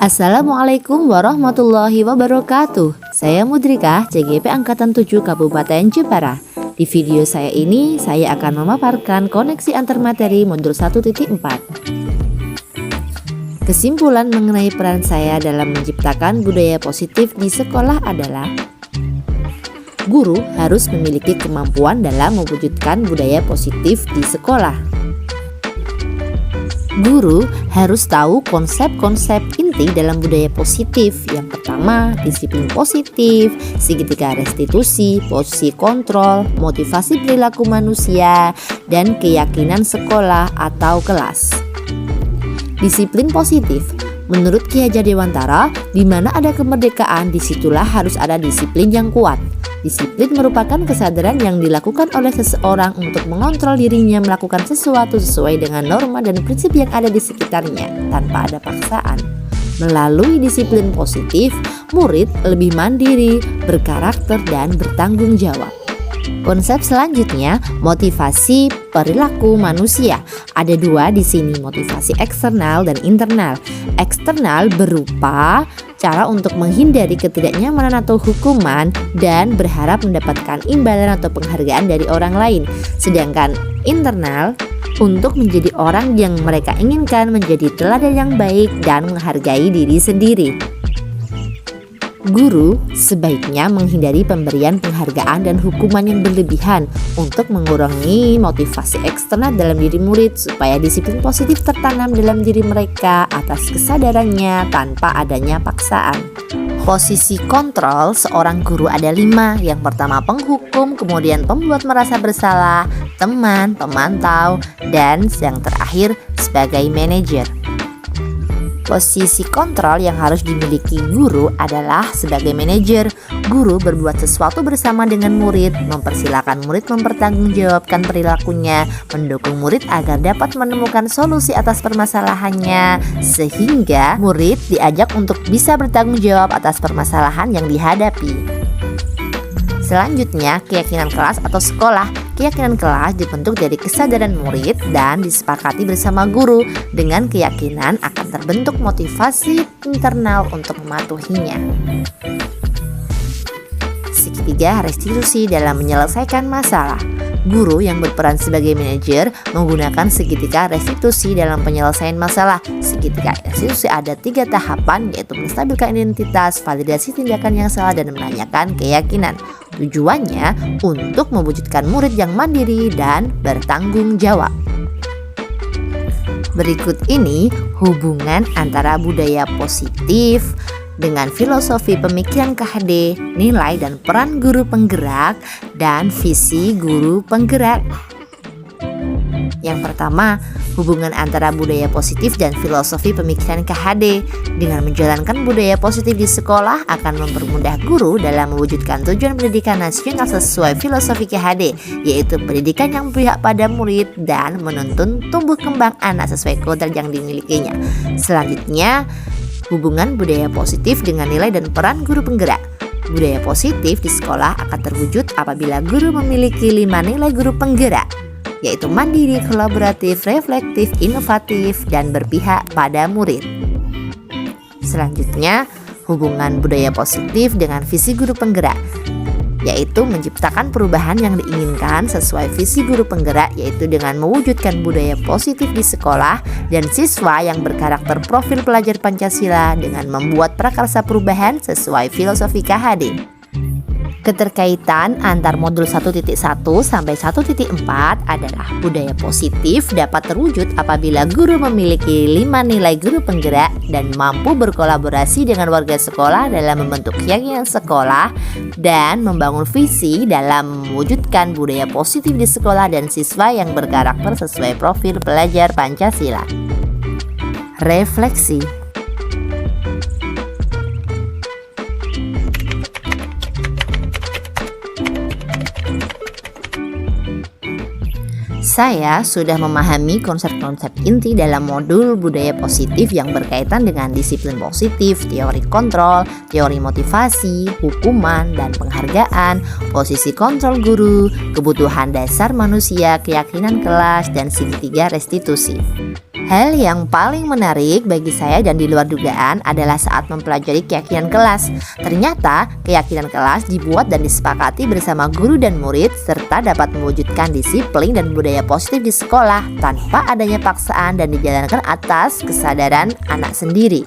Assalamualaikum warahmatullahi wabarakatuh. Saya Mudrika, CGP Angkatan 7 Kabupaten Jepara. Di video saya ini, saya akan memaparkan koneksi antar materi modul 1.4. Kesimpulan mengenai peran saya dalam menciptakan budaya positif di sekolah adalah: guru harus memiliki kemampuan dalam mewujudkan budaya positif di sekolah. Guru harus tahu konsep-konsep inti dalam budaya positif. Yang pertama, disiplin positif, segitiga restitusi, posisi kontrol, motivasi perilaku manusia, dan keyakinan sekolah atau kelas. Disiplin positif. Menurut Ki Hajar Dewantara, di mana ada kemerdekaan, disitulah harus ada disiplin yang kuat. Disiplin merupakan kesadaran yang dilakukan oleh seseorang untuk mengontrol dirinya melakukan sesuatu sesuai dengan norma dan prinsip yang ada di sekitarnya tanpa ada paksaan. Melalui disiplin positif, murid lebih mandiri, berkarakter, dan bertanggung jawab. Konsep selanjutnya, motivasi perilaku manusia. Ada dua di sini, motivasi eksternal dan internal. Eksternal berupa cara untuk menghindari ketidaknyamanan atau hukuman dan berharap mendapatkan imbalan atau penghargaan dari orang lain. Sedangkan internal untuk menjadi orang yang mereka inginkan, menjadi teladan yang baik dan menghargai diri sendiri. Guru sebaiknya menghindari pemberian penghargaan dan hukuman yang berlebihan untuk mengurangi motivasi eksternal dalam diri murid supaya disiplin positif tertanam dalam diri mereka atas kesadarannya tanpa adanya paksaan. Posisi kontrol seorang guru ada 5. Yang pertama penghukum, kemudian pembuat merasa bersalah, teman, pemantau, dan yang terakhir sebagai manajer. Posisi kontrol yang harus dimiliki guru adalah sebagai manajer. Guru berbuat sesuatu bersama dengan murid, mempersilahkan murid mempertanggungjawabkan perilakunya, mendukung murid agar dapat menemukan solusi atas permasalahannya, sehingga murid diajak untuk bisa bertanggung jawab atas permasalahan yang dihadapi. Selanjutnya, keyakinan kelas atau sekolah. Keyakinan kelas dibentuk dari kesadaran murid dan disepakati bersama guru. Dengan keyakinan akan terbentuk motivasi internal untuk mematuhinya. Segitiga restitusi dalam menyelesaikan masalah. Guru yang berperan sebagai manajer menggunakan segitiga restitusi dalam penyelesaian masalah. Segitiga restitusi ada 3 tahapan, yaitu menstabilkan identitas, validasi tindakan yang salah, dan menanyakan keyakinan. Tujuannya untuk mewujudkan murid yang mandiri dan bertanggung jawab. Berikut ini hubungan antara budaya positif dengan filosofi pemikiran KHD, nilai dan peran guru penggerak, dan visi guru penggerak. Yang pertama, hubungan antara budaya positif dan filosofi pemikiran KHD. Dengan menjalankan budaya positif di sekolah akan mempermudah guru dalam mewujudkan tujuan pendidikan nasional sesuai filosofi KHD, yaitu pendidikan yang berpihak pada murid dan menuntun tumbuh kembang anak sesuai kodrat yang dimilikinya. Selanjutnya, hubungan budaya positif dengan nilai dan peran guru penggerak. Budaya positif di sekolah akan terwujud apabila guru memiliki 5 nilai guru penggerak, yaitu mandiri, kolaboratif, reflektif, inovatif, dan berpihak pada murid. Selanjutnya, hubungan budaya positif dengan visi guru penggerak, yaitu menciptakan perubahan yang diinginkan sesuai visi guru penggerak, yaitu dengan mewujudkan budaya positif di sekolah dan siswa yang berkarakter profil pelajar Pancasila dengan membuat prakarsa perubahan sesuai filosofi KHD. Keterkaitan antar modul 1.1 sampai 1.4 adalah budaya positif dapat terwujud apabila guru memiliki 5 nilai guru penggerak dan mampu berkolaborasi dengan warga sekolah dalam membentuk keyakinan sekolah dan membangun visi dalam mewujudkan budaya positif di sekolah dan siswa yang berkarakter sesuai profil pelajar Pancasila. Refleksi. Saya sudah memahami konsep-konsep inti dalam modul budaya positif yang berkaitan dengan disiplin positif, teori kontrol, teori motivasi, hukuman dan penghargaan, posisi kontrol guru, kebutuhan dasar manusia, keyakinan kelas, dan segitiga restitusi. Hal yang paling menarik bagi saya dan di luar dugaan adalah saat mempelajari keyakinan kelas. Ternyata keyakinan kelas dibuat dan disepakati bersama guru dan murid serta dapat mewujudkan disiplin dan budaya positif di sekolah tanpa adanya paksaan dan dijalankan atas kesadaran anak sendiri.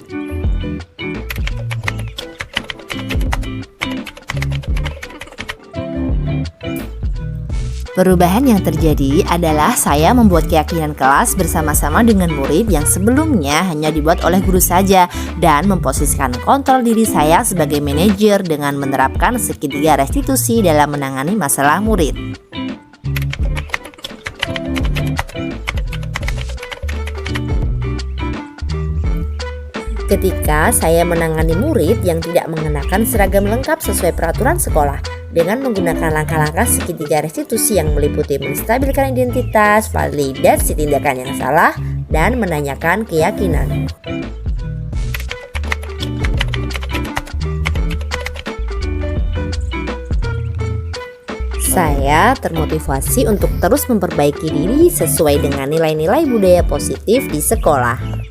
Perubahan yang terjadi adalah saya membuat keyakinan kelas bersama-sama dengan murid yang sebelumnya hanya dibuat oleh guru saja dan memposisikan kontrol diri saya sebagai manajer dengan menerapkan segitiga restitusi dalam menangani masalah murid. Ketika saya menangani murid yang tidak mengenakan seragam lengkap sesuai peraturan sekolah dengan menggunakan langkah-langkah segitiga restitusi yang meliputi menstabilkan identitas, validasi tindakan yang salah, dan menanyakan keyakinan. Saya termotivasi untuk terus memperbaiki diri sesuai dengan nilai-nilai budaya positif di sekolah.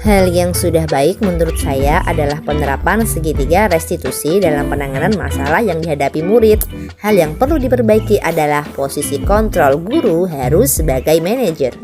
Hal yang sudah baik menurut saya adalah penerapan segitiga restitusi dalam penanganan masalah yang dihadapi murid. Hal yang perlu diperbaiki adalah posisi kontrol guru harus sebagai manajer.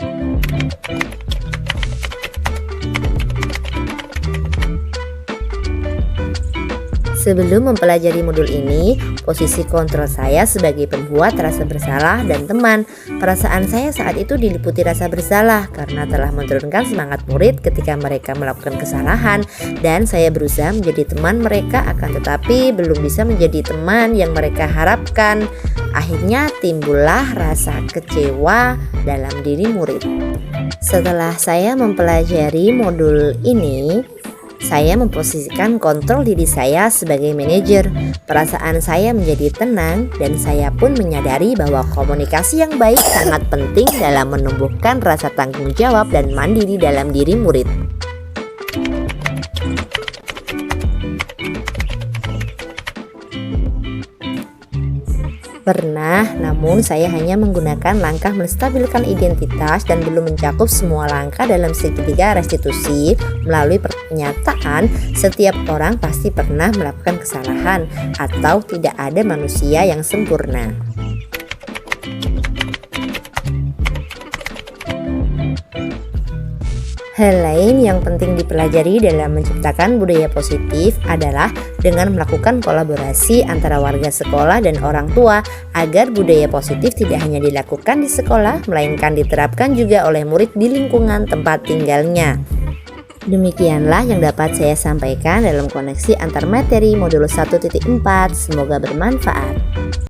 Sebelum mempelajari modul ini, posisi kontrol saya sebagai pembuat rasa bersalah dan teman. Perasaan saya saat itu diliputi rasa bersalah karena telah menurunkan semangat murid ketika mereka melakukan kesalahan, dan saya berusaha menjadi teman mereka akan tetapi belum bisa menjadi teman yang mereka harapkan. Akhirnya timbullah rasa kecewa dalam diri murid. Setelah saya mempelajari modul ini, saya memposisikan kontrol diri saya sebagai manajer. Perasaan saya menjadi tenang dan saya pun menyadari bahwa komunikasi yang baik sangat penting dalam menumbuhkan rasa tanggung jawab dan mandiri dalam diri murid. Pernah, namun saya hanya menggunakan langkah menstabilkan identitas dan belum mencakup semua langkah dalam segitiga restitusi. Melalui pernyataan, setiap orang pasti pernah melakukan kesalahan atau tidak ada manusia yang sempurna. Hal lain yang penting dipelajari dalam menciptakan budaya positif adalah dengan melakukan kolaborasi antara warga sekolah dan orang tua agar budaya positif tidak hanya dilakukan di sekolah melainkan diterapkan juga oleh murid di lingkungan tempat tinggalnya. Demikianlah yang dapat saya sampaikan dalam koneksi antar materi modul 1.4. Semoga bermanfaat.